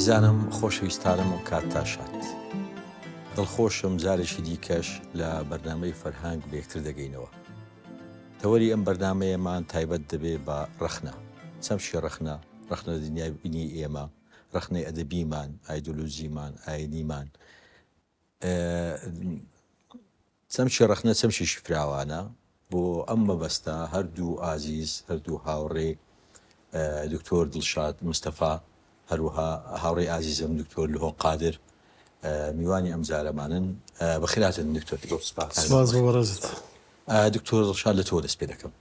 ئازیزانم خۆشەویستانم و کاتتاشات دڵخۆشم جارێکی دیکەش لە بەرنامەی فەرهانگ بێکتر دەگەینەوە. تەوەری ئەم بەرنامەیەمان تایبەت دەبێ بە ڕەخنە. چەمشی ڕەخنە لە دنیای بینی ئێمە، ڕەخنەی ئەدەبیمان، ئایدۆلۆژیمان، ئاینیمان. چەمشی ڕەخنە چەمشیشی فراوانە بۆ ئەم مەبەستە هەردوو ئازیز، هەردوو هاوڕێ دکتۆر دڵشاد مستەفا، هەروەها هاوڕێی ئازیزم دکتۆر لەهۆ قادر میوانی ئەم جارەمانن. بەخیراتن دکتۆر. سپاس بۆ بەڕێزت. دکتۆر دڵشاد لە تۆ دەست پێ دەکەم.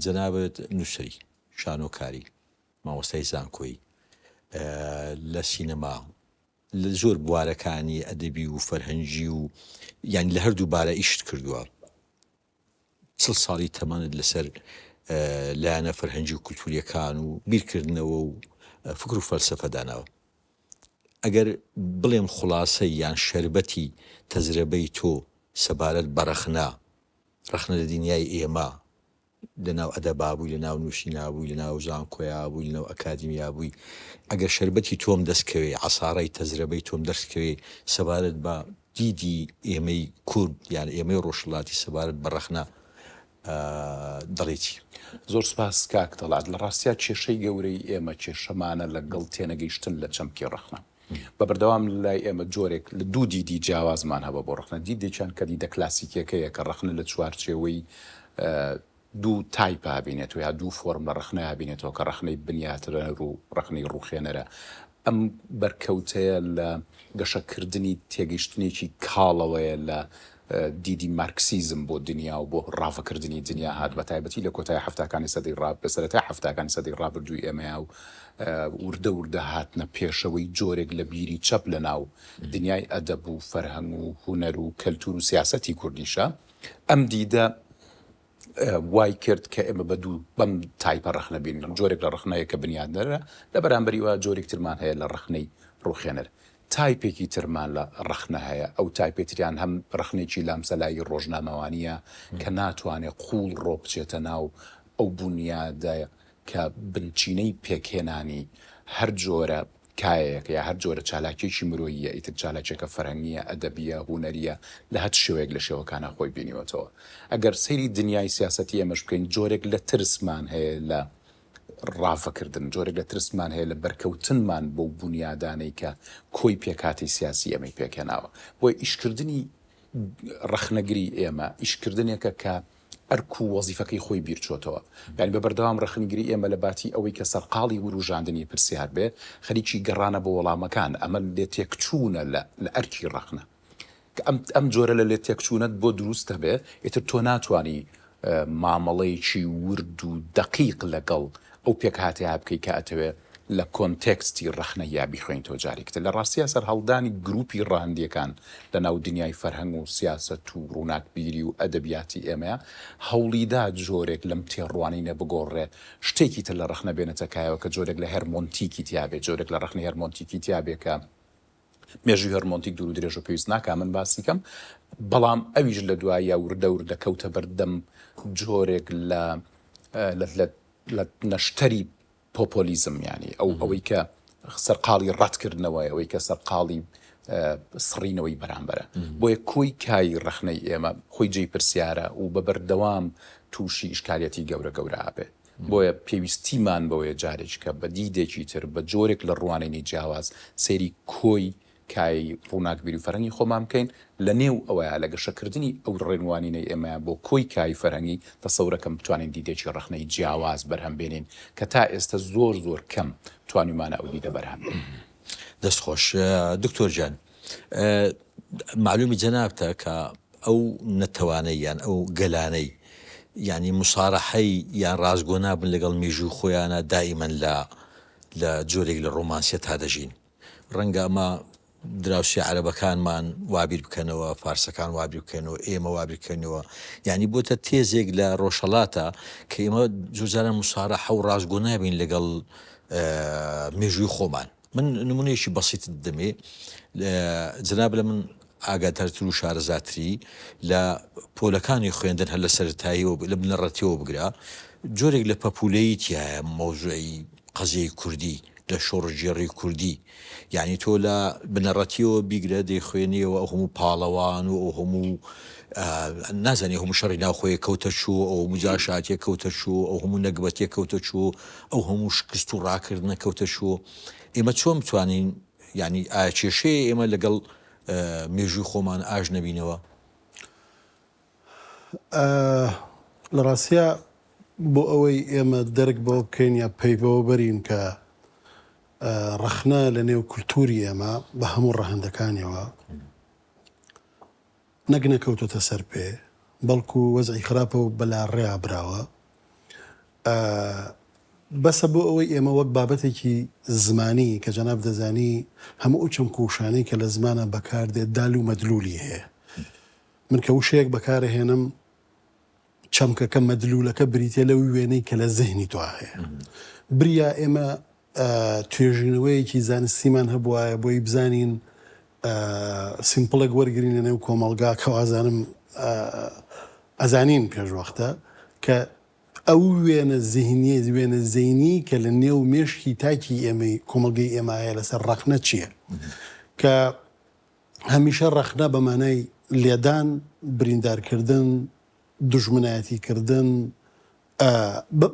جەنابەت نووسری، شانۆکاری، مامۆستای زانکۆیی لە سینەما، لە زۆر بوارەکانی ئەدەبی و فەرهەنگی و یانی لە هەردوو بارە ئیشت کردووە. 40 ساڵی تەمەنت لەسەر لایەنە فەرهەنگی و کولتوریەکان و بیرکردنەوە و فکر و فەلسەفەدانەوە. ئەگەر بڵێم خوڵاسەی یان شەربەتی تەجربەی تۆ سەبارەت بە ڕەخنە لە دنیای ئێمە، لەناو ئەدەبا بووی، لەناو نووسینە بووی، لەناو زانکۆیا بووی، لەناو ئەکادیمیا بووی، ئەگەر شەربەتی تۆم دەستکەوێ، عەسارەی تەجربەی تۆم دەستکەوێ سەبارەت بە دیدی ئێمەی کورد یان ئێمەی ڕۆژهەڵاتی سەبارەت بە ڕەخنە دەڵێتی. زۆر سپاس کاک دەڵات. لە ڕاستیا کێشەی گەورەی ئێمە کێشەمانە لەگەڵ تێنەگەیشتن لە چەمکی ڕەخنە. بە بەردەوام لای ئێمە جۆرێک لە دوو دیدی جیاوازمان هەبە بۆ ڕەخنە. دیدێکیان کە دیدە کلاسیکەکەیە کە ڕەخنە لە چوارچێوەی دوو تایپ هابینێتەوە یا دوو فۆرم لە ڕەخنە هابینێتەوە کە ڕەخنەی بنیاترە و ڕەخنەی ڕوخێنەرە. ئەم بەرکەوتەیە لە گەشەکردنی تێگەیشتنێکی کاڵەوەیە لە دیدی مارکسیزم بۆ دنیا و بۆ ڕافەکردنی دنیا هات، بە تایبەتی لە کۆتای هەفتاکانی سەدەی بەسەرەتای هەفتاکانی سەدەی ڕابردووی ئێمەیە و وردە وردە هاتنە پێشەوەی جۆرێک لە بیری چەپ لە ناو دنیای ئەدەب و فەرهەنگ و هونەر و کەلتور و سیاسەتی کوردیشە. ئەم دیدە وای کرد کە ئێمە بە دوو بەم تایپە ڕەخنە بینن. جۆرێک لە ڕەخنەیە کە بنیادنەرە، لە بەرامبەریوە جۆرێک ترمان هەیە لە ڕەخنەی ڕوخێنەر. تایپێکی ترمان لە ڕەخنە هەیە. ئەو تایپێتریان هەم ڕەخنێکی لامسەلایی ڕۆژنامەوانیە کە ناتوانێت قوڵ ڕۆ بچێتە ناو ئەو بنیادە کە بنچینەی پێکهێنانی هەر جۆرە کایەک یا هەر جۆرە چالاکیێکی مرۆییە، ئیتر چالاکێکە فەرهەنگیە، ئەدەبیە، هونەریە، لە هەر شێوەیەک لە شێوەکانە خۆی بینیوەتەوە. ئەگەر سەیری دنیای سیاسەتی ئێمەش بکەین، جۆرێک لە ترسمان هەیە لە ڕافەکردن، جۆرێک لە ترسمان هەیە لە بەرکەوتنمان بۆ بنیادانەی کە کۆی پێکاتی سیاسی ئێمەی پێکێناوە. بۆی ئیشکردنی ڕەخنەگری ئێمە ئیشکردنێکە کە ئەرک و وەزیفەکەی خۆی بیرچۆتەوە. یعنی بە بەردەوام ڕەخنەگری ئێمە لە باتی ئەوەی کە سەرقاڵی وروژاندنی پرسیار بێ، خەریکی گەڕانە بۆ وەڵامەکان. ئەمە لێ تێکچوونە لە ئەرکی ڕەخنە. ئەم جۆرە لە لێ تێکچوونەت بۆ دروستە بێ، ئیتر تۆ ناتوانی مامەڵەیەکی ورد و دەقیق لەگەڵ ئەو پێکهاتەیە بکەی کە ئەتەوێ لە کۆنتێکستی ڕەخنە یا بیخوێن تۆ جارێکتر. لە ڕاستیە سەر هەڵدانی گروپی ڕاهەندیەکان لە ناو دنیای فەرهەنگ و سیاسەت و ڕووناکبیری و ئەدەبیاتی ئێمەیە هەوڵیدا جۆرێک لەم تێڕوانینە بگۆڕێ شتێکی تر لە ڕەخنە بێنێتەکایەوە کە جۆرێک لە هەرمۆنتیکی تیابێ، جۆرێک لە ڕەخنەی هەرمۆنتیکی تیابێ کە مێژوی هەرمۆنتیک دوور و درێژ و پێویست ناکە من باسی کەم، بەڵام ئەویش لە دوای یا وردە وردە کەوتە بەردەم جۆرێک لە نەشتەری پۆپۆلیزم، یعنی ئەوەی کە سەرقاڵی ڕەتکردنەوەی، ئەوەی کە سەرقاڵی سڕینەوەی بەرامبەرە. بۆیە کۆی کای ڕەخنەی ئێمە خۆی جێی پرسیارە و بە بەردەوام تووشی ئیشکالیەتی گەورە گەورە هەبێ. بۆیە پێویستیمان بەوەیە جارێک کە بە دیدێکی تر بە جۆرێک لە ڕوانینی جیاواز سەیری کۆی کای ڕووناکبیری و فەرهەنگی خۆمان بکەین. لە نێو ئەوەیە لە گەشەکردنی ئەو ڕێنوانینەی ئێمە بۆ کۆی کای فەرهەنگی تەسەورەکەم بتوانین دیدێکی ڕەخنەی جیاواز بەرهەم بێنین کە تا ئێستا زۆر زۆر کەم توانیمانە ئەو دیدە بەرهەم بێنین. دەستخۆش دکتۆر جان، معلومی جەنابتە کە ئەو نەتەوانەی یان ئەو گەلانەی یعنی مسارەحەی یان ڕازگۆ نابن لەگەڵ مێژوو خۆیانە دائیمەن لە جۆرێک لە ڕۆمانسیە تا دەژین. ڕەنگە ئەمە دراوسی عەرەبەکانمان وابیر بکەنەوە، فارسەکان وابیر بکەنەوە، ئێمە وابیر بکەنەوە، یعنی بۆتە تێزێک لە ڕۆژهەڵاتە کە ئێمە جوزانە مسارەحە و ڕازگۆ نابین لەگەڵ مێژووی خۆمان. من نمونەیەکی بەسیط دەمێ، جەناب لە من ئاگاترتر و شارەزاتری لە پۆلەکانی خوێندن هەر لە سەرەتاییەوە لە بنەڕەتیەوە بگرا، جۆرێک لە پەپولەیەتیایە مۆزوعی قەزیەی کوردی لە شۆڕژێڕی کوردی یعنی تۆ لە بنەڕەتیەوە بیگرە دەیخوێنیەوە ئەو هەموو پاڵەوان و ئەو هەموو نازانێ هەموو شەڕی ناوخۆیە کەوتە چوو ئەو مجاشاتیە کەوتە چوو ئەو هەموو نەگبەتیە کەوتە چوو ئەو هەموو شکست و ڕاکردنە کەوتە چوو ئێمە چۆن بتوانین ینی ئاکێشەیە ئێمە لەگەڵ مێژووی خۆمان ئاژ نەبینەوە لە ڕاستیە بۆ ئەوەی ئێمە دەرک بۆ بکەین یا پێی بەوە بەرین کە ڕەخنە لە نێو کولتوری ئێمە بە هەموو ڕەهەندەکانیەوە نەک نەکەوتۆتە سەر پێ بەڵکو وەزعی خراپە و بەلا ڕێیا براوە بەسە بۆ ئەوەی ئێمە وەک بابەتێکی زمانی کە جەناب دەزانی هەموو چەم کوشانەی کە لە زمانە بەکاردێت دال و مەدلولی هەیە من کە وشەیەک بەکارهێنم چەمکەکە مەدلولەکە بریتە لەو وێنەی کە لە زەهنی تۆ هەیە بریا ئێمە توێژینەوەیەکی زانستیمان هەبوایە بۆی بزانین سیمپڵێک وەرگرینە نێو کۆمەڵگا کەوازانم ئەزانین پێشوەختە کە ئەو وێنە زیهنیە وێنە زەینی کە لە نێو مێشکی تاکی ئێمەی کۆمەڵگەی ئێمایە لەسەر ڕەخنە چییە کە هەمیشە ڕەخنە بەمانای لێدان بریندارکردن دژمنایەتیکردن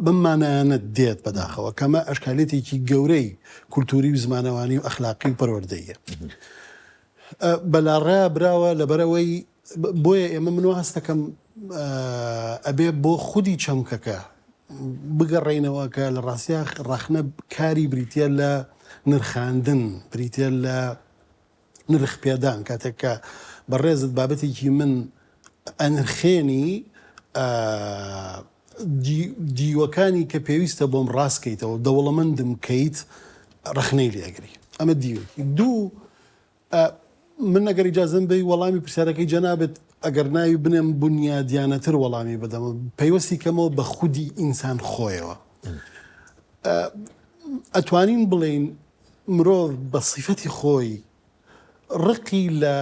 بمانایانە دێت بەداخەوە کەمە ئەشکالێتێکی گەورەی کولتوری و زمانەوانی و ئەخلاقی و پەروەردەیە بەلاڕێ براوە لەبەرەوەی بۆیە ئێمە منوە هەستەکەم ئەبێ بۆ خودی چەمکەکە بگەڕێنەوە کە لە ڕاستیا ڕەخنە کاری بریتە لە نرخاندن بریتە لە نرخ پێدان کاتێککە بەڕێزت بابەتێکی من ئەنرخێنی دیوەکانی کە پێویستە بۆم ڕاستکەیتەوە دەوڵەمەندم کەیت ڕەخنەی لێگری ئەمە دوو من ئەگەر ئیجازەم بی وەڵامی پرسیارەکەی جەنابێت ئەگەر ناوی بنێم بنیادیانەتر وەڵامی بدەمە پەیوەستی کەمەوە بە خودی ئینسان خۆیەوە ئەتوانین بڵێین مرۆڤ بە سیفەتی خۆی ڕقی لە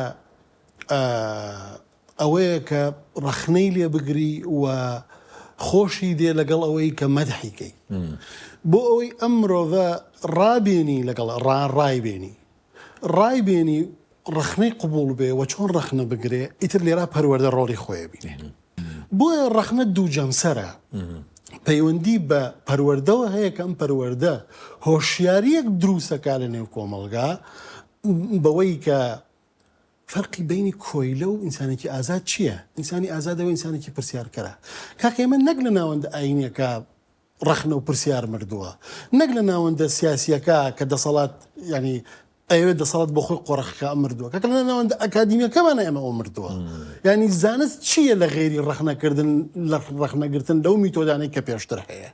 ئەوەیە کە ڕەخنەی لێ بگری و خۆشی دێ لەگەڵ ئەوەی کە مەدحیکەی بۆ ئەوەی ئەم مرۆڤە ڕابێنی لەگەڵ ڕایبێنی ڕەخنەی قبول بێ و چۆن ڕەخنە بگرێ ئیتر لێرا پەروەردە ڕۆڵی خۆیە بینێ بۆیە ڕەخنە دوو جەمسەرە پەیوەندی بە پەروەردەوە هەیە کە ئەم پەروەردە هۆشیاریەک دروستەکە لە نێو کۆمەڵگا بەوەی کە فەرقی بینی کۆیلە و ئینسانێکی ئازاد چییە؟ ئینسانی ئازادەوە ئینسانێکی پرسیارکەرە کاکە ئێمە نەک لە ناوەندە ئاینەکە ڕەخنە و پرسیار مردووە نەک لە ناوەندە سیاسیەکە کە دەسەڵات ینی ئەوێ دەسەڵات بۆ خۆی قۆڕەخەکە مردووە کە لە ناوەندە ئەکادیمیەکەمانە ئێمە ئەو مردووە ینی زانست چییە لە غێری ڕەخنەکردن لە ڕەخنەگرتن لەو میتۆدانەی کە پێشتر هەیە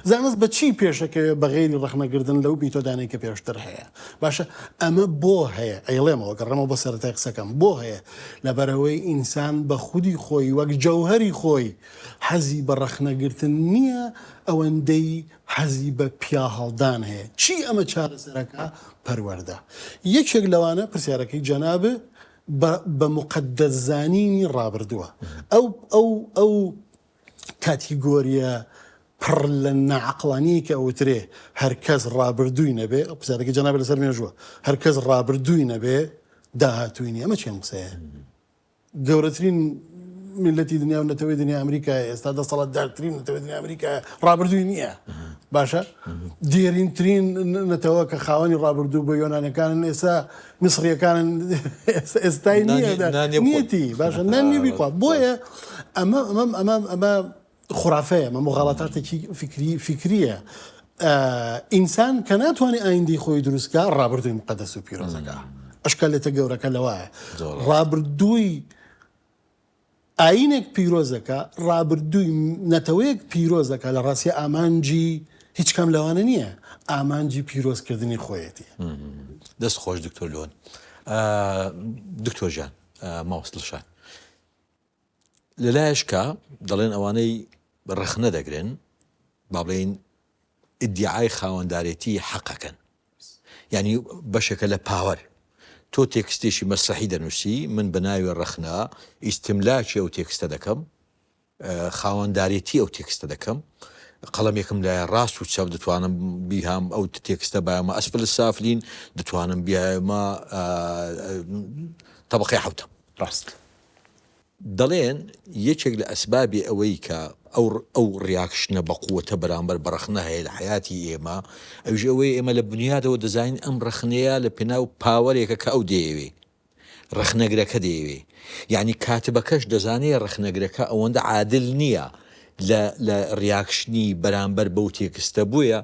زانست بە چی پێشەکەوێ بە غێری ڕەخنەگرتن لەو میتۆدانەی کە پێشتر هەیە باشە ئەمە بۆ هەیە ئەیڵێمەوە گەڕێمەوە بە سەرەتای قسەکەم بۆ هەیە لەبەرەوەی ئینسان بە خودی خۆی وەک جەوهەری خۆی حەزی بە ڕەخنەگرتن نییە ئەوەندەی حەزی بە پیا هەڵدان هەیە چی ئەمە چارەسەرەکە پەروەردە یەکێک لەوانە پرسیارەکەی جەنابە بە مقەدەسزانینی ڕابردووە ئەو کاتیگۆریە پڕ لە نەعەقڵانی کە ئەوترێ هەرکەس ڕابردووی نەبێ ئەو پرسیارەکەی جەنابە لەسەر مێژووە هەرکەس ڕابردووی نەبێ داهاتووی نیە ئەمە چێن قسەیە گەورەترین ملەتی دنیا و نەتەوەی دنیا ئەمریکای ئێستا دەسەڵاتدارترین نەتەوەی دنیا ئەمریکای ڕابردووی نییە باشە دیێرینترین نەتەوە کە خاوەنی ڕابردوو بە یۆنانەکانن ئێستا میسریەکانن ئێستای نیەتی باشە نانی بیخوا بۆیە ئەمە خوڕافەیە ئەمە مغاڵاتاتێکی فکریە ئینسان کە ناتوانێت ئایندی خۆی دروستکە ڕابردووی مقەدەس و پیرۆزەکە ئەشکالێتە گەورەکە لەوایە ڕابردووی ئاینێک پیرۆزەکە ڕابردووی نەتەوەیەک پیرۆزەکە لە ڕاستی ئامانجی هیچ کەم لەوانە نییە ئامانجی پیرۆزکردنی خۆیەتی دەست خۆش دکتۆر لۆن دکتۆر ژان ماوەسڵشان لەلایەشکە دەڵێن ئەوانەی ڕەخنە دەگرن با بڵێن ئیدیعای خاوەندارێتی حەقەکەن یعنی بەشێکە لە پاوەر تۆ تێکستێکی مەسرحی دەنووسی من بە ناوی ڕەخنە ئیستیملاکی ئەو تێکستە دەکەم خاوەندارێتی ئەو تێکستە دەکەم قەڵەمێکم لایە ڕاست و چاو دەتوانم بیهام ئەو تێکستە بایمە ئەسفل السافلین دەتوانم بیایمە طبقەی حوتە ڕاست دەڵێن یەکێک لە ئەسبابی ئەوەی کە ئەو ڕیاکشنە بە قووەتە بەرامبەر بە ڕخنە هەیە لە حیاتی ئێمە ئەوژ ئەوەی ئێمە لە بنیادەوە دەزانین ئەم ڕخنەیە لە پێناو پاوەرێکە کە ئەو دەیەوێ ڕخنەگرەکە دەیەوێ یعنی کاتبەکەش دەزانێت ڕخنەگرەکە ئەوەندە عادل نییە لە ڕیاکشنی بەرامبەر بەو تێکستە بووە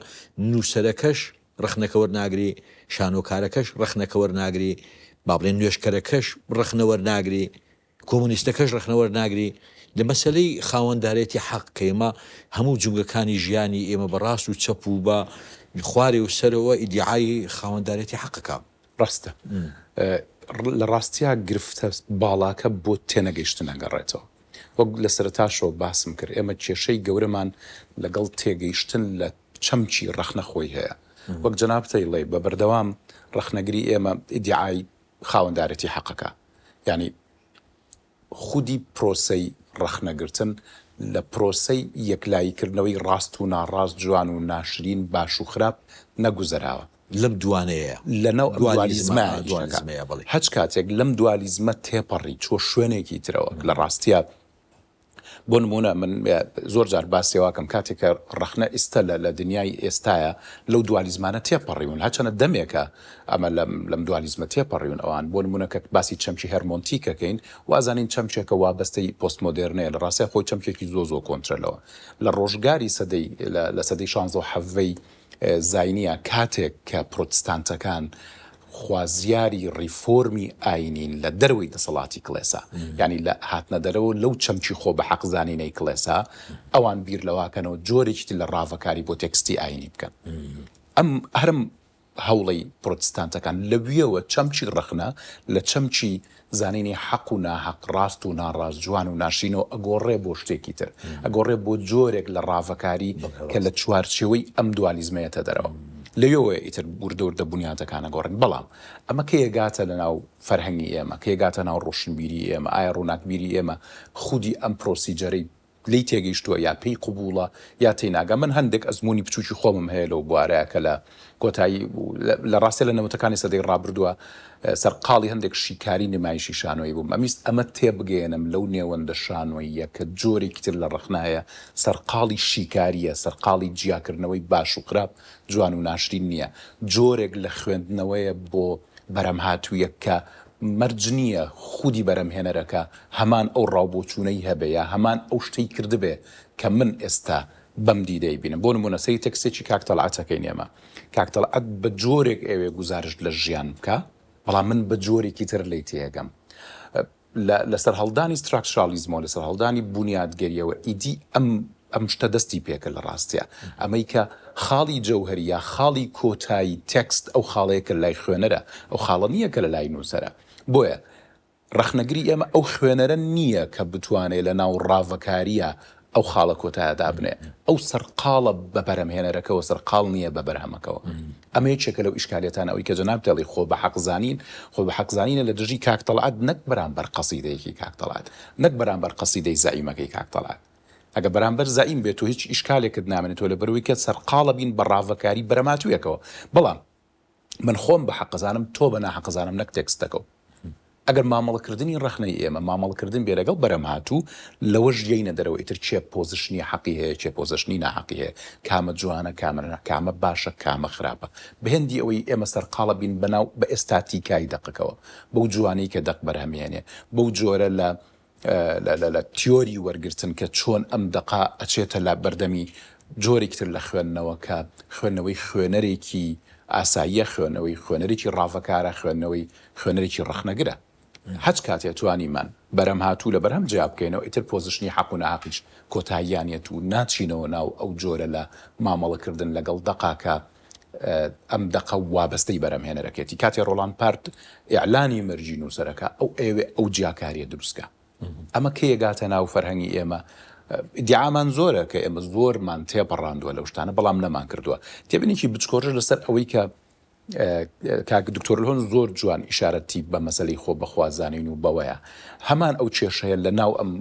نووسەرەکەش ڕخنەکە وەرناگری شانۆکارەکەش ڕخنەکە وەرناگری با بڵێن نوێشکەرەکەش ڕخنە وەرناگری کۆمونیستەکەش ڕخنە وەرناگری لە مەسلەی خاوەنددارێتی حەق کە ئێمە هەموو جوگەکانی ژیانی ئێمە بەڕاست و چەپ و بە خوارێ و سەرەوە ئیدعای خاوەنددارێتی حەقەکە ڕاستە لە ڕاستیا گرفتە باڵاکە بۆ تێنەگەیشتن ئەگەڕێتەوە وەک لە سەرەتاشەوە باسم کرد ئێمە کێشەی گەورەمان لەگەڵ تێگەیشتن لە چەمچی ڕەخنە خۆی هەیە وەک جەنابتەیڵێ بە بەردەوام ڕەخنەگری ئێمە ئیدعای خاوەنددارەتی حەقەکە یعنی خودی پرۆسەی ڕەخنەگرتن لە پرۆسەی یەکلاییکردنەوەی ڕاست و ناڕاست جوان و ناشرین باش و خراپ نەگوزەراوە لەم دوانەیە لەناو دووالیزمە هەچ کاتێک لەم دوالیزمە تێپەڕی چۆ شوێنێکی ترەوە لە ڕاستیە بۆ نمونە من زۆر جار باسیێواکەم کاتێکە ڕەخنە ئێستا لە دنیای ئێستایە لەو دوالیزمانە تێپەڕیون هەچەنە دەمێکە ئەمە لەم دوالیزمە تێپەڕیون ئەوان بۆ نمونە کە باسی چەمکی هەرمۆنتیکەکەین وازانین چەمچێکە وابەستەی پۆستمۆدرنەیە لە ڕاستە خۆی چەمکێکی زۆ کۆنترلەوە لە ڕۆژگاری لە سەدەی 16 زاینیە کاتێک کە پرۆتستانتەکان خوازیاری ریفۆرمی ئاینین لە دەروی دەسەڵاتی کڵێسا یعنی لە هاتنە دەرەوە لەو چەمچی خۆ بە حەقزانینەی کڵێسا ئەوان بیر لەواکەنەوە جۆرێکی لە ڕاوەکاری بۆ تێکستی ئاینی بکەن ئەم هەرم هەوڵی پرۆتستانتەکان لەویەوە چەمچی ڕەخنە لە چەمچی زانینی حەق و ناحەق ڕاست و ناڕاست جوان و ناشینەوە ئەگۆڕێ بۆ شتێکی تر ئەگۆڕێ بۆ جۆرێک لە ڕاوەکاری کە لە چوارچێوەی ئەم دوالیزمەیەتە دەرەوە لەوێ ئیتر بوردەوردە بنیاتەکانە گۆڕن بەڵام ئەمە کە یەگاتە لە ناو فەرهەنگی ئێمە کە یەگاتە ناو ڕۆشنبیری ئێمە ئایا ڕووناکبیری ئێمە خودی ئەم پرۆسیجەرەی لی تێگەیشتووە یا پێی قوبوڵە یا تێناگە من هەندێک ئەزمموی بچوکی خۆمم هەیە لەو بوارەیە کە لە کۆتایی لە ڕاستە لە نەوتەکانی سەدەی ڕابردووە سەرقاڵی هەندێک شیکاری نمایشی شانۆی بووم ئەمیست ئەمە تێبگەێنم لەو نێوەندە شانۆیە کە جۆرێکی تر لە ڕەخنایە سەرقاڵی شیکاریە سەرقاڵی جیاکردنەوەی باش و خراپ جوان و ناشرین نییە جۆرێک لە خوێندنەوەیە بۆ بەرەم هاتوویە کە مەرج نییە خودی بەرەمهێنەرەکە هەمان ئەو ڕاوبۆچوونەی هەبەیە هەمان ئەو شتەی کردبێ کە من ئێستا بەم دیدەی بینم بۆ نمونە سەری تەکسێکی کاکتەڵعاتەکەی نێمە کاکتەڵعات بە جۆرێک ئەوێ گزارش لە ژیان بکە بەڵام من بە جۆرێکی تر لی تێگەم لەسەر هەڵدانی ستراکچرالیزمەوە لەسەر هەڵدانی بنیادگەریەوە ئیدی ئەم شتە دەستی پێکە لە ڕاستیە ئەمەی کە خاڵی جەوهریە خاڵی کۆتایی تەکست ئەو خاڵەیەکە لای خوێنەرە ئەو خاڵە نییە کە لە لای نووسەرە بۆیە ڕەخنەگری ئێمە ئەو خوێنەرە نییە کە بتوانێت لە ناو ڕاوەکاریە ئەو خاڵە کۆتایەدا بنێ ئەو سەرقاڵە بە بەرەمهێنەرەکەەوە سەرقاڵ نییە بە بەرهەمەکەەوە ئەمە یەکێکە لەو ئیشکالێتانە ئەوی کە جەناب دەڵی خۆ بە حەقزانین خۆ بە حەقزانینە لە دژی کاکتەڵعات نەک بەرامبەر قەسیدەیەکی کاکتەڵعات نەک بەرامبەر قەسیدەی زائیمەکەی کاکتەڵعات ئەگە بەرامبەر زائیم بێت و هیچ ئیشکالێکت نامێنێتەوە لە بەروەی کە سەرقاڵە بین بە ڕاوەکاری بەرەماتوویەکەوە بەڵام من خۆم بە حەقزانم تۆ بە ناحەقزانم نەک تێکستەکەەوە ئەگەر مامەڵەکردنی ڕەخنەی ئێمە مامەڵەکردن بێ لەگەڵ بەرەم هاتوو لەوە ژێینە دەرەوە ئیتر چێ پۆزیشنی حەقی هەیە چێ پۆزیشنی ناحەقی هەیە کامە جوانە کامە باشە کامە خراپە بهێندی ئەوەی ئێمە سەرقاڵە بین بەناو بە ئێستاتیکای دەقەکەەوە بەو جوانەی کە دەق بەرهەمێنێ بەو جۆرە لە تیۆری وەرگرتن کە چۆن ئەم دقا ئەچێتە لە بەردەمی جۆرێکتر لە خوێندنەوە کە خوێندنەوەی خوێنەرێکی ئاساییە خوێنەرێکی ڕاوەکارە خوێنەرێکی ڕەخنەگرە هەچ کاتێ توانیمان بەرەم هاتوو لە بەرهەم جواب بکەینەوە ئیتر پۆزیشنی حەق و ناحەقیش کۆتاییانێت و ناچینەوە ناو ئەو جۆرە لە مامەڵەکردن لەگەڵ دقاکە ئەم دقە وابەستەی بەرەمهێنەرەکێتی کاتێ ڕۆڵان پارت ئیعلانی مەرجی نووسەرەکە ئەو جیاکاریە دروستکە ئەمە کە یەگاتە ناو فەرهەنگی ئێمە دیعامان زۆرە کە ئێمە زۆرمان تێپەڕاندووە لەو شتانە بەڵام نەمان کردووە تێبینێکی بچکۆڕژ لەسەر ئەوەی کە کاک دکتۆر لۆن زۆر جوان ئیشارەتی بە مەسەلەی خۆ بەخوازانین و بەوەیە هەمان ئەو کێشەیە لە ناو ئەم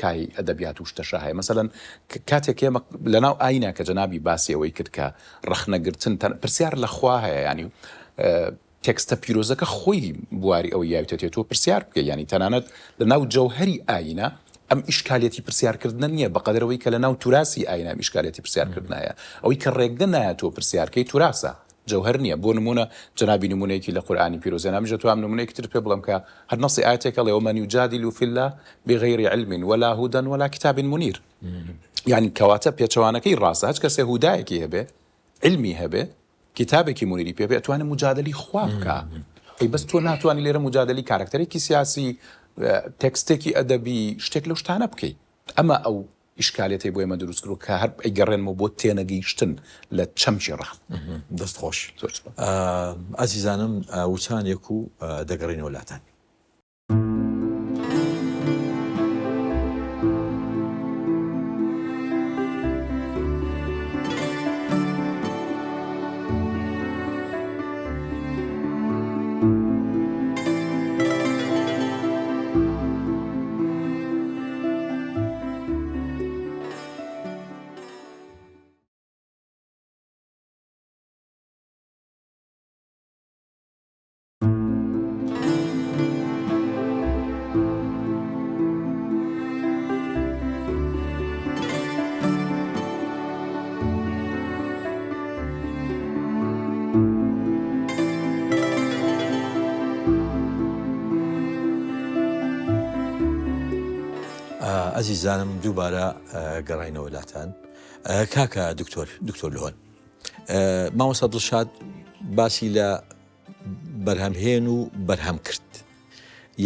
کای ئەدەبیات و شتەشە هەیە مەسەلەن کاتێک ئێمە لە ناو ئاینە کە جەنابی باسی ئەوەی کرد کە ڕەخنەگرتن پرسیار لە خوا هەیە ینی تێکستە پیرۆزەکە خۆی بواری ئەو یاوتێتێتەوە پرسیار بکە ینی تەنانەت لە ناو جەوهەری ئاینە ئەم ئیشکالێتی پرسیارکردن نییە بەقەدرەوەی کە لە ناو توراسی ئاینە ئیشکالێتی پرسیارکردنایە ئەوەی کە ڕێگە نایەتەوە پرسیارکەی توراسە جەوهر نییە بۆ نمونە جەنابی نمونەیەکی لە قورئانی پیرۆزە نامیژە توام نمونەیەکی تر پێ بڵم کە هەر نەسی ئاەتێکە لێ ومن یجادل فی الله بغیر علم ولا هدى ولا کتاب منیر یعنی کەواتە پێچەوانەکەی ڕاستە هەچ کەسێ هودایەکی هەبێ علمی هەبێ کتابێکی منیری پێ بێ ئەتوانێت مجادلەی خوا بکە ئەی بەس تۆ ناتوانانی لێرە مجادلەی کارکتەرێکی سیاسی تێکستێکی ئەدەبی شتێک لەو شتانە بکەیت ئەمە ئەو ئیشکالێتی بۆ ئێمە دروست کرد کە هەر ئەیگەڕێنمەوە بۆ تێنەگەیشتن لە چەمکی ڕەخت دەست خۆش ئازیزانم وچانێک و دەگەڕێنەوە وڵاتان ئەزیزانم دووبارە گەڕینەوە وڵاتان کاکە دکتۆر لۆن مامۆستا دڵشاد باسی لە بەرهەمهێن و بەرهەم کرد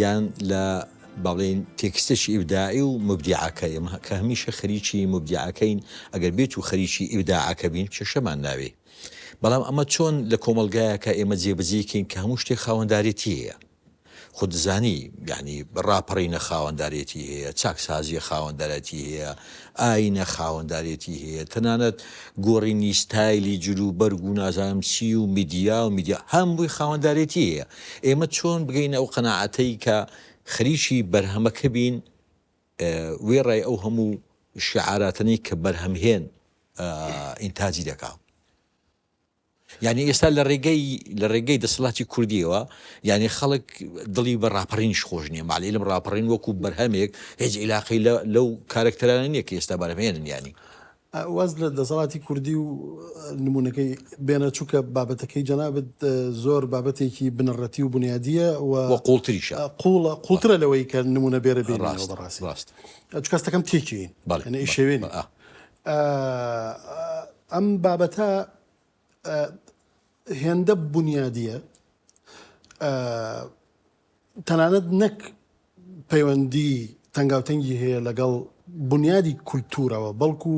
یان لە باڵێن تێکستێکی ئیبداعی و مبدیعەکە ئێمە کە هەمیشە خەریکی مبدیعەکەین ئەگەر بێت و خەریکی ئیبداعەکە بین کێشەمان ناوێ بەڵام ئەمە چۆن لە کۆمەلگایەکە ئێمە جێبەجێکەین کە هەموو شتێک خاوەندارێتی هەیە خودزانی یعنی ڕاپەڕینە خاوەندارێتی هەیە چاکسازیە خاوەندارەتی هەیە ئاینە خاوەندارێتی هەیە تەنانەت گۆڕینی ستایلی جلوبەرگ و نازانم چی و میدیا هەمووی خاوەندارێتی هەیە ئێمە چۆن بگەینە ئەو قەناعەتەی کە خەریکی بەرهەمەکە بین وێڕای ئەو هەموو شعاراتنی کە بەرهەمهێن ئینتاجی دەکات یعنی ئێستا لە ڕێگەی دەسەڵاتی کوردیەوە یعنی خەڵک دڵی بە ڕاپەڕینیش خۆش نییە ماڵی لەم ڕاپەڕین وەکو بەرهەمێک هیچ عیلاقی لەو کارکتەرانە نییە کە ئێستا بەرهەمێنن ینی واز لە دەسەڵاتی کوردی و نمونونەکەی بێنە چووکە بابەتەکەی جەنابەت زۆر بابەتێکی بنەڕەتی و بنیادیە و قوڵتریشە قوڵترە لەوەی کە نمونە بێرە بێڕاست کەستەکەم تێکین ئەی شێوێنی ئەم بابەتە هێندە بنیادیە تەنانەت نەک پەیوەندی تەنگاوتەنگی هەیە لەگەڵ بنیادی کولتورەوە بەڵکو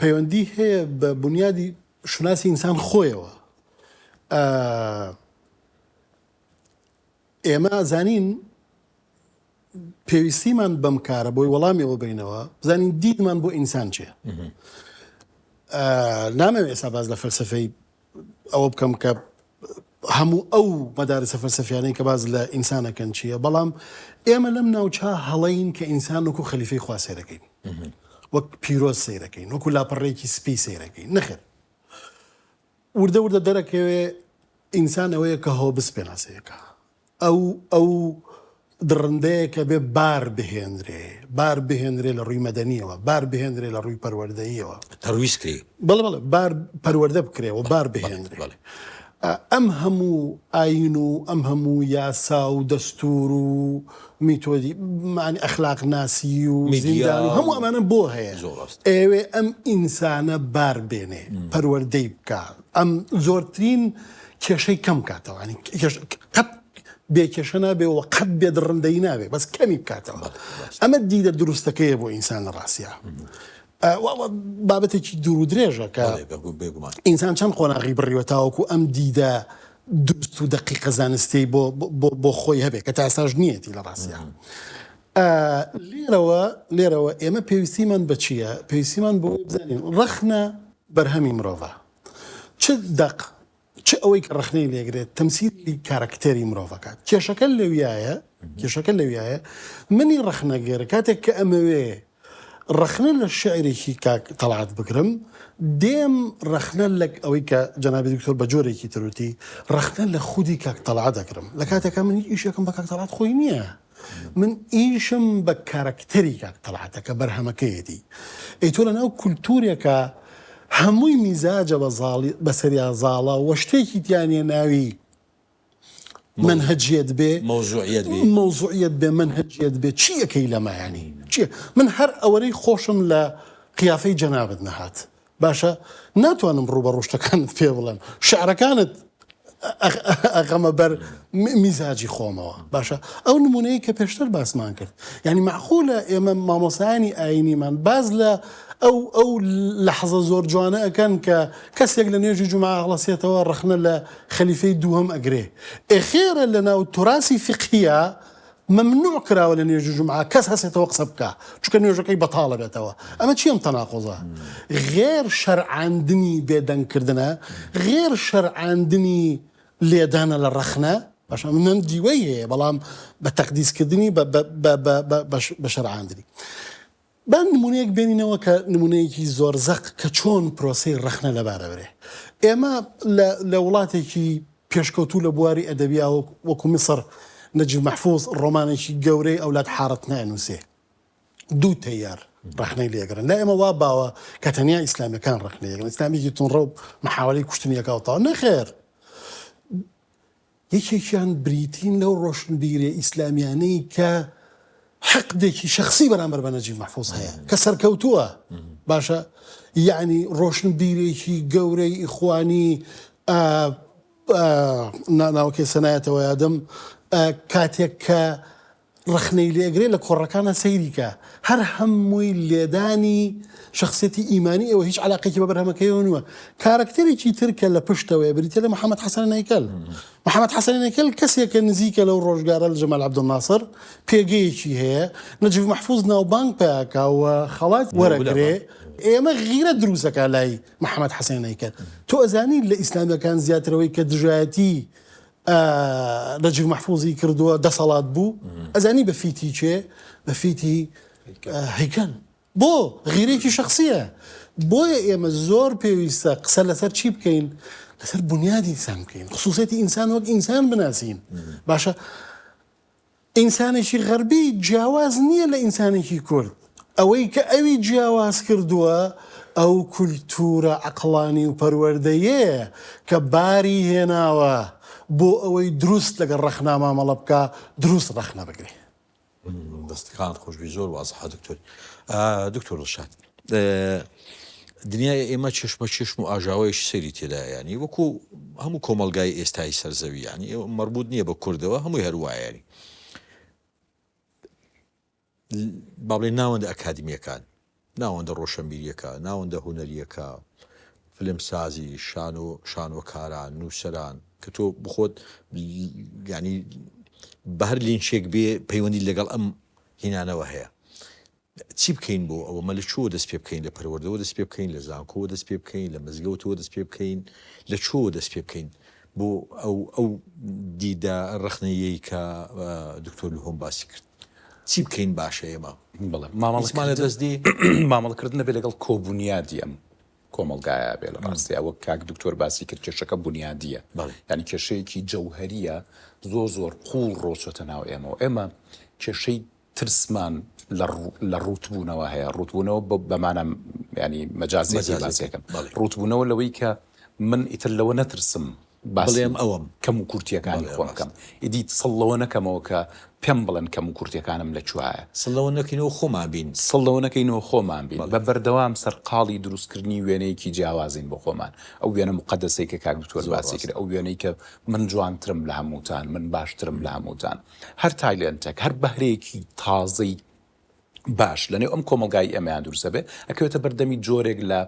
پەیوەندی هەیە بە بنیادی شناسی ئینسان خۆیەوە ئێمە زانین پێویستیمان بەم کارە بۆی وەڵامیەوە بینەوە زانین دیدمان بۆ ئینسان چێ نامەوێت ئێستا باز لە فەلسفەی ئەوە بکەم کە هەموو ئەو مەدارسە فەلسفیانەی کە باز لە ئینسانەکەن چییە بەڵام ئێمە لەم ناوچە هەڵەین کە ئینسان وەکو خەلیفەی خوا سەیرەکەین وەک پیرۆز سەیرەکەین وەکو لاپەڕێکی سپی سەیرەکەین نەخێر وردە وردە دەرەکەوێ ئینسان ئەوەیە کە هۆبس پێناسەیەەکە ئەو درڕندەیە کە بێ بار بهێنرێ لە ڕووی مەدەنیەوە بار بهێنرێ لە ڕووی پەروەردەییەوە تەرویستکری بەڵێ بار پەروەردە بکرێەوە بار بهێنرێ ئەم هەموو ئاین و ئەم هەموو یاسا و دەستور و میتۆدی معنی ئەخلاق ناسی و زیندان و هەموو ئەمانە بۆ هەیە ئێوێ ئەم ئینسانە بار بێنێ پەروەردەی بکە ئەم زۆرترین کێشەی کەم کاتەوە قەت بێکێشە نابێەوە قەت بێ دڕندەی نابێ بەس کەمی بکاتەوە ئەمە دیدە دروستەکەیە بۆ ئینسان لە ڕاستیە بابەتێکی دوور و درێژە کە ئینسان چەند قۆناغی بڕیوەتاوەکو ئەم دیدە دروست و دقیقە زانستی بۆ خۆی هەبێت کە تا ئێستاش نیەتی لە ڕاستیە لێرەوە ئێمە پێویستیمان بە چییە؟ پێویستیمان بۆ بزانین ڕەخنە بەرهەمی مرۆڤە چ دەق چ چ ئەوەی کە ڕخنەی لێگرێت تەمسیلی کارکتەری مرۆڤەکات کێشەکە لەویایە منی ڕخنەگەر کاتێک کە ئەمەوێ ڕخنە لە شعرێکی کاک تەڵعات بکرم دێم ڕخنە لە ئەوەی کە جەنابی دکتۆر بە جۆرێکی تروتی ڕخنە لە خودی کاک تەڵعات دەکرم لە کاتێکە من ئیشەکەم بە کاک تەڵعات خۆی نییە من ئیشم بە کارکتەری کاک تەڵعاتەکە بەرهەمەکەیەتی ئەی تۆ لەناو کولتورێکە هەمووی میزاجە بە سەریا زاڵە وە شتێکی تیانێ ناوی منهجیت بێ مۆزوعیت بێ منهجیت بێ چیەکەی لەمایانی چیە من هەر ئەوەرەی خۆشم لە قیافەی جەنابەت نەهات باشە ناتوانم ڕوبە ڕۆشتەکانت پێ بڵێم شعرەکانت ئەغەمە بەر میزاجی خۆمەوە باشە ئەو نمونەیە کە پێشتر باسمان کرد یعنی معقولە ئێمە مامۆسایانی ئاینیمان باز لە ئەو لەحظە زۆر جوانە ئەەکەن کە کەسێک لە نوێژی جومعە هەڵەسێتەوە ڕخنە لە خەلیفەی دووهەم ئەگرێ ئێخێرە لە ناو توراسی فقهیە ممنوع کراوە لە نوێژی جومعە کەس هەسێتەوە قسە بکە چونکە نوێژەکەی بەتاڵە بێتەوە ئەمە چیم تەناقۆزە غێر شەرعاندنی بێدەنگکردنە غێر شەرعاندنی لێدانە لە ڕخنە باشە من دیوەی هەیە بەڵام بە تەقدیسکردنی بە شەرعاندنی با نمونەیەک بێنینەوە کە نمونەیەکی زۆر زەق کە چۆن پرۆسەی ڕخنە لەبارەبرێ ئێمە لە وڵاتێکی پێشکەوتوو لە بواری ئەدەبیا وەکو میسر نەجیب مەحفوظ ڕۆمانێکی گەورەی ئەولاد حارەت نانووسێ دوو تەیار ڕخنەی لێگرن لا ئێمە وا باوە کە تەنیا ئیسلامیەکان ڕخنەیەگرن ئیسلامیکی تونڕە و محاوەلەی کوشتنیەکەوتەوە نەخێر یەکێکیان بریتین لەو ڕۆشنبیرێ ئیسلامیانەی کە حەقدێکی شخصی بەرامبەر بە نەجیب مەحفوظ هەیە کە سەرکەوتووە باشە یعنی ڕۆشنبیرێکی گەورەی ئیخوانی ناوکەی سەنایەتەوە یادم کاتێک کە ڕخنەی لێگرێ لە کۆڕەکانە سەیریکە هەر هەمووی لێدانی شخصیەتی ئیمانی ئەوە هیچ علاقێکی بە بەرهەمەکەیەوە نیوە کارکتەرێکی ترکە لە پشتەوەی بریتە لە محەممەد حەسەن نەیکەل محەممەد حەسەن نەیکەل کەسێکە نزیکە لەو ڕۆژگارە لە جەمال عەبدولناسر پێگەیەکی هەیە نەجیب مەحفوظ ناوبانگ پێکاوە خەڵات وەرەگرێ ئێمە غیرە دروستەکە لای محەممەد حەسەن نەیکەل تۆ ئەزانی لە ئیسلامیەکان زیاترەوەی کە دژایەتی نەجیب مەحفوظی کردووە دەسەڵات بوو ئەزانی بە فیتی چێ بە فیتی هەیکەل بۆ غیرێکی شخصیە بۆیە ئێمە زۆر پێویستە قسە لەسەر چی بکەین لەسەر بنیادی ئینسان بکەین خصوصیەتی ئینسان وەک ئینسان بناسین باشە ئینسانێکی غەربی جیاواز نییە لە ئینسانێکی کورد ئەوەی کە ئەوی جیاواز کردووە ئەو کولتورە عەقڵانی و پەروەردەیە کە باری هێناوە بۆ ئەوەی دروست لەگەڵ ڕەخنا مامەڵە بکە دروست ڕەخنە بگرێ دەستەکانت خۆشبی زۆر وازەحە دکتۆر دکتۆر ڕەشاد دنیای ئێمە چشمە چشم و ئاژاوەیەکی سەیری تێدا ینی وەکو هەموو کۆمەلگای ئێستای سەرزەوی ینی مەربوط نییە بە کوردەوە هەمووی هەروایانی با بڵێن ناوەندە ئەکادمیەکان ناوەندە ڕۆشنبیریەکە ناوەندە هونەریەکە فلمسازی شانۆکاران نووسەران کە تۆ بخۆت ینی بە هەر لینچێک بێ پەیوەندی لەگەڵ ئەم هینانەوە هەیە چی بکەین بۆ ئەوە مە لە چۆ دەست پێ بکەین لە پەروەردەوە دەست پێ بکەین لە زانکۆوە دەست پێ بکەین لە مزگەوتەوە دەست پێ بکەین لە چۆ دەست پێ بکەین بۆ ئەو دیدا ڕخنەیەی کە دکتۆر لەهۆم باسی کرد چی بکەین باشە ئێمە بڵێ مامەڵەکانە دەستدی مامەڵەکردنە بێ لەگەڵ کۆبوونیادی ئەم کۆمەلگایە بێ لە ڕاستیە وەک کاک دکتۆر باسی کرد کێشەکە بنیادیە ینی کێشەیەکی جەوهەریە زۆر قوڵ ڕۆچۆتە ناو ئێمەوە ئێمە کێشەی ترسمان لە ڕوتبوونەوە هەیە ڕوتبوونەوە بەمانە ینی مەجازی باسیەکەم ڕوتبوونەوە لەوەی کە من ئیتر لەوە نەترسم بڵێم ئەوەم کەم و کورتیەکانی خۆمکەم ئیدی سڵەوە نەکەمەوە کە پێم بڵێن کەم و کورتیەکانم لە کوایە سڵەوە نەکەینەوە خۆمان بین سڵەوە نەکەینەوە خۆمان بین بە بەردەوام سەرقاڵی دروستکردنی وێنەیەکی جیاوازین بۆ خۆمان ئەو وێنە مقەدەسەی کە کاک دکتۆر باسی کرد ئەو وێنەی کە من جوانترم لە هەمووتان من باشترم لە هەمووتان هەر تایلێنتێک هەر بەهرەیەکی تازەی باش لەنێو ئەم کۆمەلگای ئێمەیان دروستە بێ ئەکەوێتە بەردەمی جۆرێک لە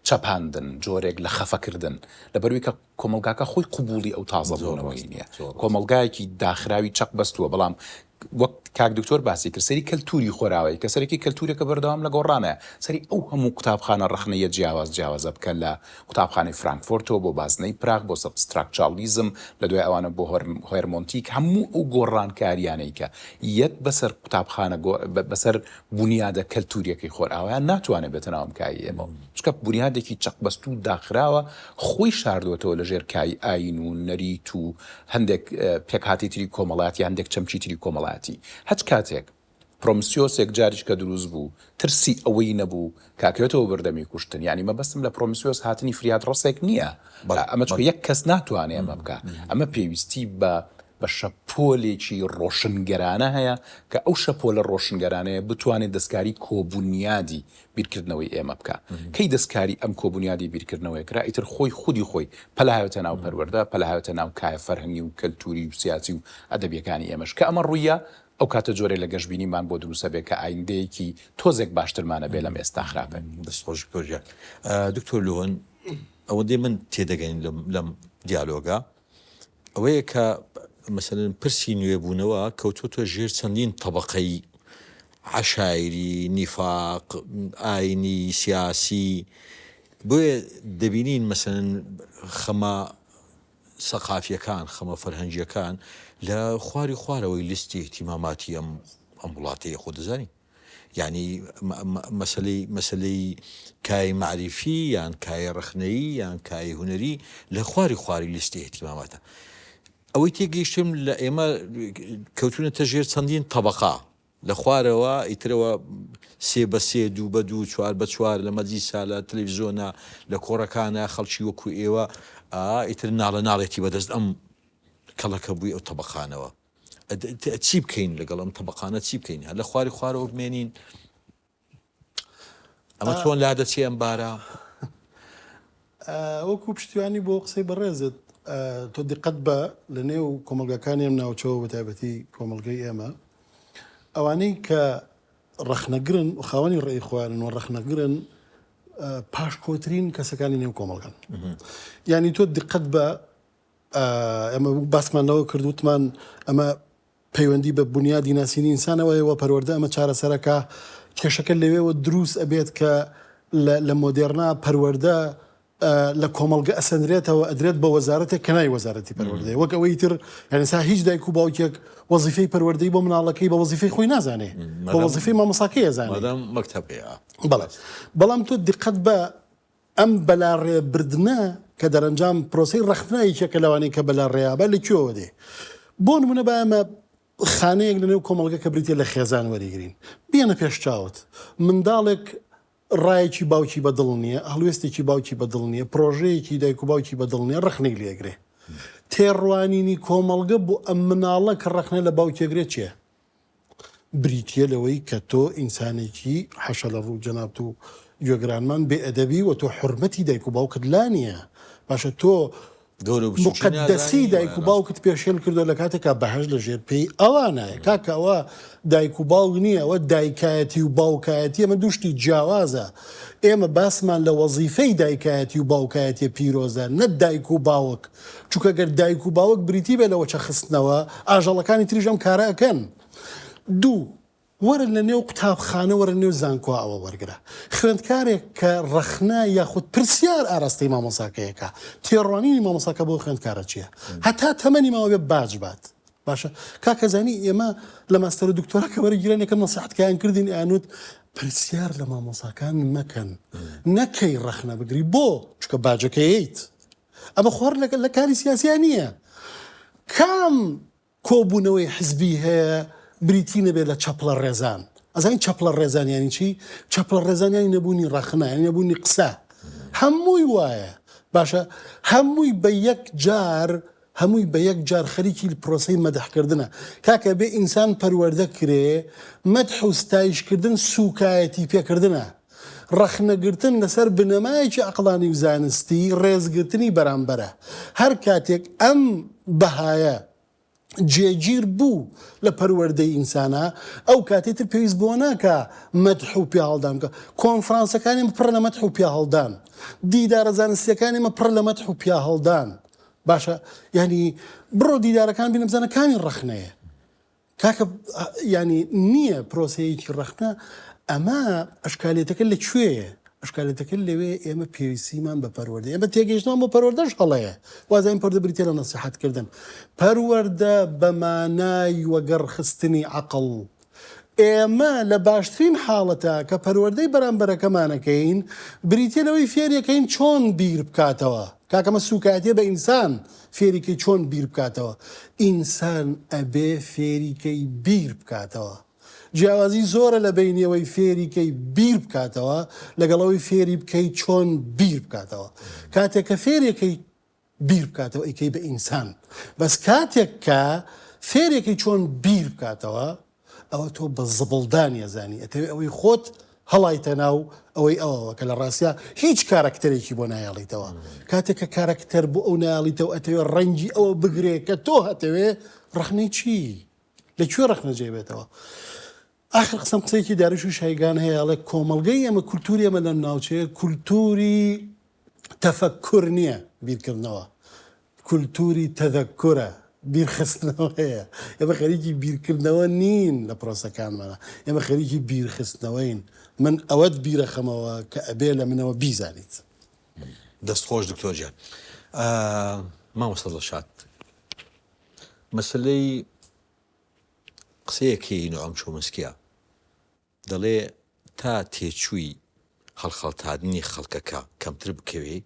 چەپاندن جۆرێک لە خەفەکردن لەبەروی کە کۆمەلگاکە خۆی قوبوڵی ئەو تازە بوونەوەی نییە کۆمەلگایەکی داخراوی چەق بەستووە بەڵام وەک کاک دکتۆر باسی کرد سەری کەلتوری خۆراوی کە سەرێکی کەلتورێکە بەردەوام لە گۆڕانەیە سەری ئەو هەموو قوتابخانە ڕخنەیە جیاوازە بکەن لە قوتابخانەی فرانکفۆرتەوە بۆ بازنەی پراگ بۆ سەبستراکچالیزم لە دوای ئەوانە بۆ هۆرمۆنتیک هەموو ئەو گۆڕانکاریانەی کە یەک بەسەر قوتابخانە بەسەر بنیادە کەلتوریەکەی خۆراویان ناتوانێت بێتەناو کای ئێمە چکە بنیادێکی چەقبەست و داخراوە خۆی شاردوێتەوە لەژێر کای ئاین و نەریت و هەندێک پێکهاتی تری کۆمەڵاتی هەندێک چەمچی تری کۆمەڵاتی هەچ کاتێک پرۆمیسیۆسێک جاریش کە دروست بوو ترسی ئەوەی نەبوو کاکەوێتەوە بەردەمی کوشتن یعنی مەبەستم لە پرۆمیسیۆس هاتنی فریاد ڕستێک نییە ئەمە چکە یەک کەس ناتوانێت ئەمە بکە ئەمە پێویستی بە شەپۆلێکی ڕۆشنگەرانە هەیە کە ئەو شەپۆلە ڕۆشنگەرانەیە بتوانێت دەستکاری کۆبوونیادی بیرکردنەوەی ئێمە بکە کەی دەستکاری ئەم کۆبوونیادی بیرکردنەوەی کرا ئیتر خۆی پەلایەتە ناو پەروەردە پەلایەتە ناو کایە فەرهەنگی و کەلتوری و سیاسی و ئەدەبیەکانی ئێمەش کە ئەمە ڕوویە ئەو کاتە جۆرە لە گەشتبینیمان بۆ دروستە بێت کە ئایندەیەکی تۆزێک باشترمانە بێ لەم ئێستا خراپە دەستخۆش کۆژە دکتۆر لۆن ئەوەندەی من تێدەگەین لەم دیالۆگا ئەوەیە کە مثلەن پرسی نوێبوونەوە کەوتوتە ژێر چەندین طبقەی عشایری نیفاق ئاینی سیاسی بۆیە دەبینین مثلەن خەمە سەقافیەکان خەمە فەرهەنگیەکان لە خوارەوەی لیستی احتیماماتی ئەم وڵاتەیە خۆ دەزانی یعنی مەسلەی کای معریفی یان کای ڕخنەیی یان کای هونەری لە خواری لیستی احتیماماتە ئەوەی تێگەیشتم لە ئێمە کەوتونەتە ژێر چەندین طبقا لە خوارەوە ئیترەوە 3 بە 3 2 بە 2 4 بە 4 لە مەجلیسا لە تەلەڤیزۆنە لە کۆڕەکانە خەڵکی وەکو ئێوە ئیتر ناڵێتی بەدەست ئەم کەڵەکە بووی ئەو طبقانەوە چی بکەین لەگەڵ ئەم طبقانە چی بکەین لە خوارەوە بمێنین ئەمە چۆن لا دەچێ ئەم بارە وەکو پشتیوانی بۆ قسەی بەڕێزت تۆ دقت بە لە نێو کۆمەلگەکانی ئەم ناوچەوە بە تایبەتی کۆمەلگەی ئێمە ئەوانەی کە ڕەخنەگرن و خاوەنی ڕێی خوارن و ڕەخنەگرن پاش کۆترین کەسەکانی نێو کۆمەلگەن یعنی تۆ دقت بە ئەمە باسمانەوە کردوتمان ئەمە پەیوەندی بە بنیادی ناسینی ئینسانەوەیەوە پەروەردە ئەمە چارەسەرەکە کێشەکە لەوێەوە دروست ئەبێت کە لە مۆدێرنا پەروەردە لە کۆمەلگە ئەسەندرێتەوە ئەدرێت بە وەزارەتێک کە نای وەزارەتی پەروەردەیە وەک ئەوەی تر یانسا هیچ دایک و باوکێک وەزیفەی پەروەردەی بۆ مناڵەکەی بە وەزیفەی خۆی نازانێ بە وەزیفەی مامۆساکەی ئەزانێ بەڵام تۆ دقت بە ئەم بەلاڕێبردنە کە دەرەنجام پرۆسی ڕەخناییکێکە لەوانەیە کە بەلاڕێیابە لەکوێوە دێ بۆ نمونە بە ئەمە خانەیەک لەنێو کۆمەلگە کە بریتە لە خێزان وەریگرین بێنە پێش چاوت منداڵێک ڕایەکی باوکی بەدڵ نییە هەڵوێستێکی باوکی بەدڵ نییە پرۆژەیەکی دایک و باوکی بەدڵ نییە ڕخنەی لێگرێ تێڕوانینی کۆمەلگە بۆ ئەم مناڵە کە ڕەخنە لە باوکێگرێت چییە بریتە لەوەی کە تۆ ئینسانێکی حەشە لە ڕوو جەنابەت و گوێگرانمان بێ ئەدەبی و تۆ حورمەتی دایک و باوکت لا نییە باشە تۆ مقدسی دایک و باوکت پێشێل کردو لە کاتێکا بەهەش لە ژێر پێی ئەوانایە کاکە ئەوە دایک و باوک نییە ئەوە دایکایەتی و باوکایەتی ئەمە دوشتی جیاوازە ئێمە باسمان لە وەزیفەی دایکایەتی و باوکایەتی پیرۆزە نە دایک و باوک چونکە گەر دایک و باوک بریتی بێ لەوە چە خستنەوە ئاژەڵەکانی تریژەم کارەکەن دوو وەرە لە نێو قوتابخانە وەرە نێو زانکۆ ئەوە وەرگرە خوێندکارێک کە ڕەخنا یاخود پرسیار ئاراستەی مامۆساکەیەکە تێڕوانینی مامۆساکە بۆ خوێندکارە چییە هەتا تەمەنی ماوە بێ باج بات باشە کاکەزانی ئێمە لە ماستەر و دکتۆرەکە وەرەگیران یەکەم نەسیحەتکەیان کردین ئەیانوت پرسیار لە مامۆساکان مەکەن نەکەی ڕەخنە بگری بۆ چکە باجەکەیت ئەمە خوار لە کاری سیاسیان نییە کام کۆبوونەوەی حزبی هەیە بریتینە بێت لە چەپڵە ڕێزان ئەزانین چەپڵە ڕێزانیانی چی چەپڵە ڕێزانیانی نەبوونی ڕەخنە ینی نەبوونی قسە هەمووی وایە باشە هەمووی بە یەک جار خەریکی پرۆسەی مەدەحکردنە کاکە بێ ئینسان پەروەردە کرێ مەدح و ستایشکردن سوکایەتی پێکردنە ڕەخنەگرتن لەسەر بنەمایەکی عەقڵانی و زانستی ڕێزگرتنی بەرامبەرە هەر کاتێک ئەم بەهایە جێگیر بوو لە پەروەردەی ئینسانە ئەو کاتێتر پێویست بۆ ناکە مەدح و پێهەڵدان بکە کۆنفرانسەکانی پڕ لە مەدح و پێهەڵدان دیدارە زانستیەکانی مە پڕ لە مەدح و پێهەڵدان باشە یعنی بڕۆ دیدارەکان بینە بزانە کامی ڕەخنەیە کاکە ینی نییە پرۆسەیەکی ڕەخنە ئەمە ئەشکالێتەکە لەکوێیە؟ ئەشکالێتەکە لەوێ ئێمە پێویستیمان بە پەروەردە ئێمە تێگەیشتمان بۆ پەروەردەش هەڵەیە وازین پەردە بریتە لە نەسیحەتکردن پەروەردە بەمانای وەگەڕخستنی عەقڵ ئێمە لە باشترین حاڵەتە کە پەروەردەی بەرامبەرەکەمانەکەین بریتە لەوەی فێریەکەین چۆن بیر بکاتەوە کاکەمە سوکاتێ بە ئینسان فێریکەی چۆن بیر بکاتەوە ئینسان ئەبێ فێریکەی بیر بکاتەوە جیاوازی زۆرە لە بینیەوەی فێریکەی بیر بکاتەوە لەگەڵەوەی فێری بکەی چۆن بیر بکاتەوە کاتێک کە فێرێکەی بیر بکاتەوە ئەیکەی بە ئینسان بەس کاتێک کە فێرێکی چۆن بیر بکاتەوە ئەوە تۆ بە زبڵدانی ئەزانی ئەتەوێ ئەوەی خۆت هەڵایتە ناو ئەوەی ئەوەوە کە لە ڕاستە هیچ کارکتەرێکی بۆ نایاڵیتەوە کاتێک کە کارکتەر بۆ ئەو نایاڵیتەوە ئەتەوێ ڕەنگی ئەوە بگرێ کە تۆ هەتەوێ ڕخنەی چی لەکوێ ڕخنە جێبێتەوە آخر قسم قسەیەکی داریش و شایگان هەیە ئەڵێ کۆمەڵگەی ئەمە کولتوری ئەمە لەم ناوچەیە کولتوری تەفەکر نییە بیرکردنەوە کولتوری تەذەکورە بیرخستنەوە هەیە ئێمە خەریکی بیرکردنەوە نین لە پرۆسەکانمانە ئێمە خەریکی بیرخستنەوەین من ئەوەت بیرەخەمەوە کە ئەبێ لە منەوە بیزانیت دەستخۆش دکتۆرجان مامۆستا دڵشاد مەسلەی قسەیەکی نوعم چۆمسکیە دەڵێ تا تێچووی هەڵخەڵتاندنی خەڵکەکە کەمتر بکەوێ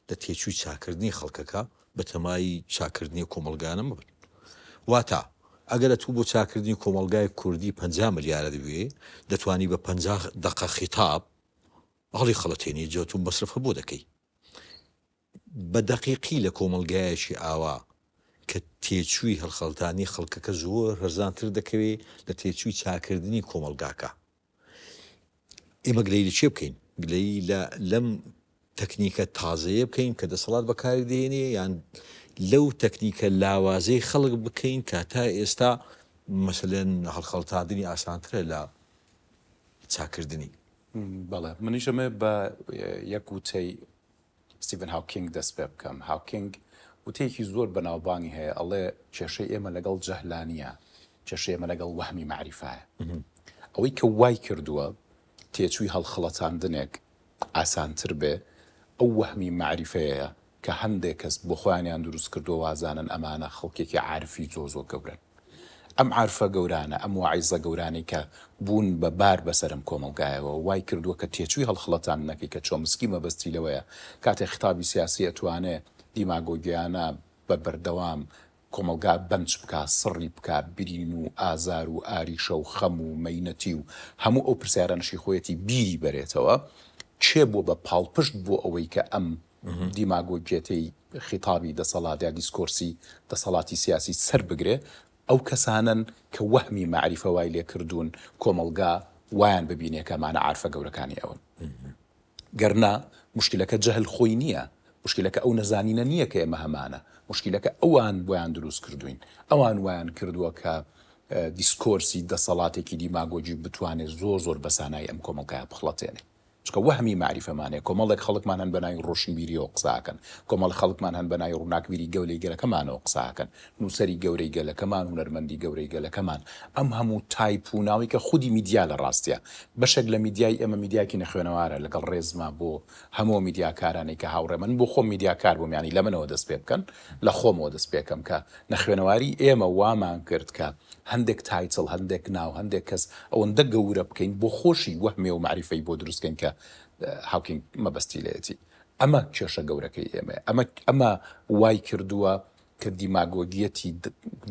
لە تێچووی چاکردنی خەڵکەکە بە تەمای چاکردنی کۆمەلگانە مبن واتە ئەگەرە تو بۆ چاکردنی کۆمەلگای کوردی 50 ملیارە دەبێ دەتوانی بە 50 دقە خیتاب هەڵی خەڵەتێنی جۆتون بەسرفە بۆ دەکەی بە دەقیقی لە کۆمەلگایەکی ئاوا کە تێچووی هەڵخەڵتانی خەڵکەکە زۆر هەرزانتر دەکەوێت لە تێچووی چاکردنی کۆمەلگاکە ئێمە گلەی لە چێ بکەین گلەی لەم تەکنیکە تازەیە بکەین کە دەسەڵات بەکاری دێنێ یان لەو تەکنیکە لاوازەی خەڵک بکەین کە تا ئێستا مەسەلەن هەڵخەڵتاندنی ئاسانترە لە چاکردنی بەڵێ منیشەمە بە یەک وتەی ستیڤن هاوکینگ دەست پێ بکەم هاوکینگ وتەیەکی زۆر بەناوبانگی هەیە ئەڵێ کێشەی ئێمە لەگەڵ جەهلانیە کێشەی ئێمە لەگەڵ وەهمی معریفایە ئەوەی کە وای کردووە تێچووی هەڵخەڵەتاندنێک ئاسانتر بێ ئەو وەهمی معریفەیە کە هەندێک کەس بۆ خۆیانیان دروست کردو وازانن ئەمانە خەڵکێکی عارفی زۆ گەورن ئەم عارفە گەورانە ئەم واعیزە گەورانی کە بوون بە بار بەسەرم کۆمەلگایەوە وای کردووە کە تێچووی هەڵخەڵەتاندنەکەی کە چۆمسکی مەبەستی لەوەیە کاتێک خیتابی سیاسی ئەتوانێ دیماگۆگیانە بە بەردەوام کۆمەلگا بەنج بکە سڕی بکە برین و ئازار و ئاریشە و خەم و مەینەتی و هەموو ئەو پرسیارانشی خۆیەتی بیری بەرێتەوە چێ بۆ بە پاڵپشت بۆ ئەوەی کە ئەم دیماگۆگێتەی خیتابی دەسەڵات یا دیسکۆرسی دەسەڵاتی سیاسی سەر بگرێ ئەو کەسانن کە وەهمی معریفە وای لێ کردوون کۆمەلگا وایان ببینێ کەمانە عارفە گەورەکانی ئەون گەرنا مشکلەکە جەهل خۆی نییە مشکلەکە ئەو نەزانینە نییە کە ئێمە هەمانە مشکلەکە ئەوان بۆیان دروست کردوین ئەوان وایان کردووە کە دیسکۆرسی دەسەڵاتێکی دیماگۆجی بتوانێت زۆر بەسانایی ئەم کۆمەلگایە بخڵەتێنێ چکە وەهمی معریفەمانێ کۆمەڵێک خەڵکمان هەن بەناوی ڕۆشنبیریەوە قساکەن کۆمەڵ خەڵکمان هەن بەناوی ڕووناکبیری گەورەی گەلەکەمانەوە قساکەن نووسەری گەورەی گەلەکەمان هونەرمەندی گەورەی گەلەکەمان ئەم هەموو تایپ و ناوی کە خودی میدیا لە ڕاستیە بەشێک لە میدیای ئێمە میدیاکی نەخوێنەوارە لەگەڵ ڕێزما بۆ هەموو میدیاکارانەی کە هاوڕێ من بۆ خۆم میدیاکار بووم یانی لە منەوە دەست پێ بکەن لە خۆمەوە دەست پێکەم کە نەخوێنەواری ئێمە وامان کرد کە هەندێک تایتڵ هەندێک ناو هەندێک کەس ئەوەندە گەورە بکەین بۆ خۆشی وەهمێ و معریفەی بۆ دروستکەین کە هاوکینگ مەبەستی لێتی ئەمە کێشە گەورەکەی ئێمە ئەمە وای کردووە کە دیماگۆگیەتی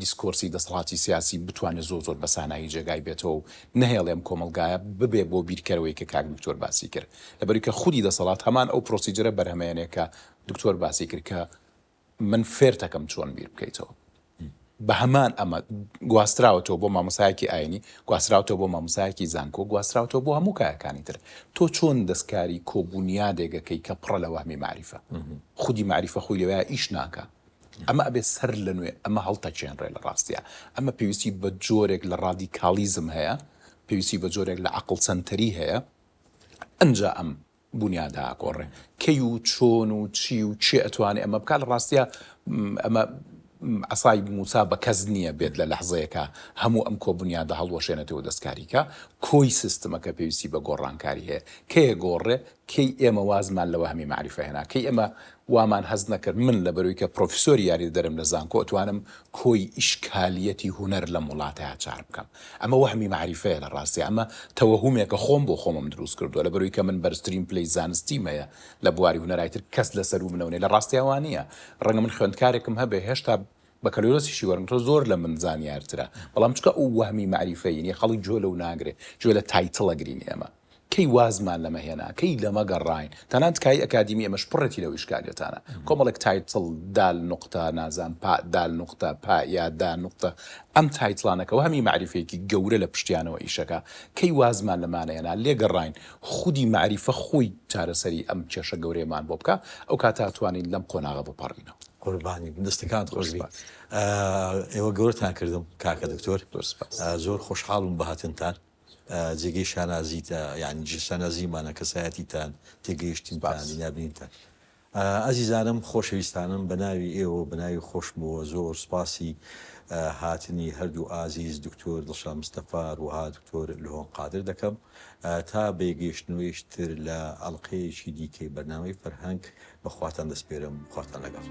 دیسکۆرسی دەسەڵاتی سیاسی بتوانێت زۆر بەسانایی جێگای بێتەوە و نهێڵێم کۆمەلگایە ببێ بۆ بیرکەرەوەی کە کاک دکتۆر باسی کرد لەبەری کە خودی دەسەڵات هەمان ئەو پرۆسیجرە بەرهەمێنێ کە دکتۆر باسی کرد کە من فێرتەکەم چۆن بیر بکەیتەوە بە هەمان ئەمە گواستراوەتەوە بۆ مامۆسایەکی ئاینی گواستراوەتەوە بۆ مامۆسایەکی زانکۆ گواستراوەتەوە بۆ هەموو کایەکانی تر تۆ چۆن دەستکاری کۆبوونیادێگەکەی کە پڕە لە وەهمی معریفە خودی معریفە خۆی لەوەیە ئیش ناکە ئەمە ئەبێ سەر لە نوێ ئەمە هەڵتەچێنڕێ لە ڕاستیە ئەمە پێویستی بە جۆرێک لە ڕادیکالیزم هەیە پێویستی بە جۆرێک لە عەقڵ چەندتەری هەیە ئەنجا ئەم بنیادا ئاکۆڕێ کەی و چۆن و چی و چێ ئەتوانێ ئەمە بکات لە ڕاستیە ئەمە عسای موسا بە کەس نییە بێت لە لەحظەیەکە هەموو ئەم کۆبوونیادە هەڵوەشێنێتەوە دەستکاریکە کۆی سیستمەکە پێویستی بە گۆڕانکاری هەیە کێ گۆڕێ کەی ئێمە وازمان لەوە هەمی معریفە هێنا کەی ئێمە وامان هەز نەکرد من لە بەروی کە پرۆفیسۆری یاری دەرم لە زانکۆ ئەتوانم کۆی ئیشکالیەتی هوەر لە وڵاتەیە چار بکەم ئەمە وەهمی معریفەیە لە ڕاستی ئەمە تەوەهومێکە خۆم بۆ خۆمم دروست کردووە لە بەروی کە من بەرزترین پلەی زانستیمەیە لە بواری هوەرایتر کەس لەسەر و منەوەی لە ڕاستیاوانە ڕەنگە من خوێندکارێکم هەبێ هێشتا بە کەلۆرۆسیشی وەرمتۆ زۆر لە من زانیارترە بەڵام چکە ئەو وەهمی معریفەیە خەڵی جۆ لەو ناگرێ جۆ لە تایتڵە گرین ئێمە کەی وازمان لەمە هێنا کەی لەمە گەڕاین تەنانەت کای ئەکادیمی ئێمەش پڕەتی لەو ئیشکالیەتانە کۆمەڵێک تایتڵ دال نقطە نازان پا دال نقطە پا یا دا نقطە ئەم تایتڵانەکەەوە هەمی معریفەیەکی گەورە لە پشتیانەوە ئیشەکە کەی وازمان لەمانەیەنا لێگەڕین خودی معریفە خۆی چارەسەری ئەم کێشە گەورەیەمان بۆ بکە ئەو کاتاتوانین لەم قۆناغە بپەڕینەوە قوربانی دەستەکان خۆشبی ئێوە گەورەتان کردم کاکە دکتۆر زۆر خۆشحاڵم بە هاتنتان جێگەی شانازیتە یعنی شانازیمانە کەسایەتیتان تێگەیشتینبانی نابینتان ئازیزانم خۆشەویستانم بە ناوی ئێوە بە ناوی خۆشمەوە زۆر سپاسی هاتنی هەردوو ئازیز دکتۆر دڵشاد مستەفا وها دکتۆر لۆن قادر دەکەم تا بێگەیشتنەوەیشتر لە ئەڵقەیەکی دیکەی بەرنامەی فەرهەنگ بەخواتان دەسپێرم خواتان لەگەڵ.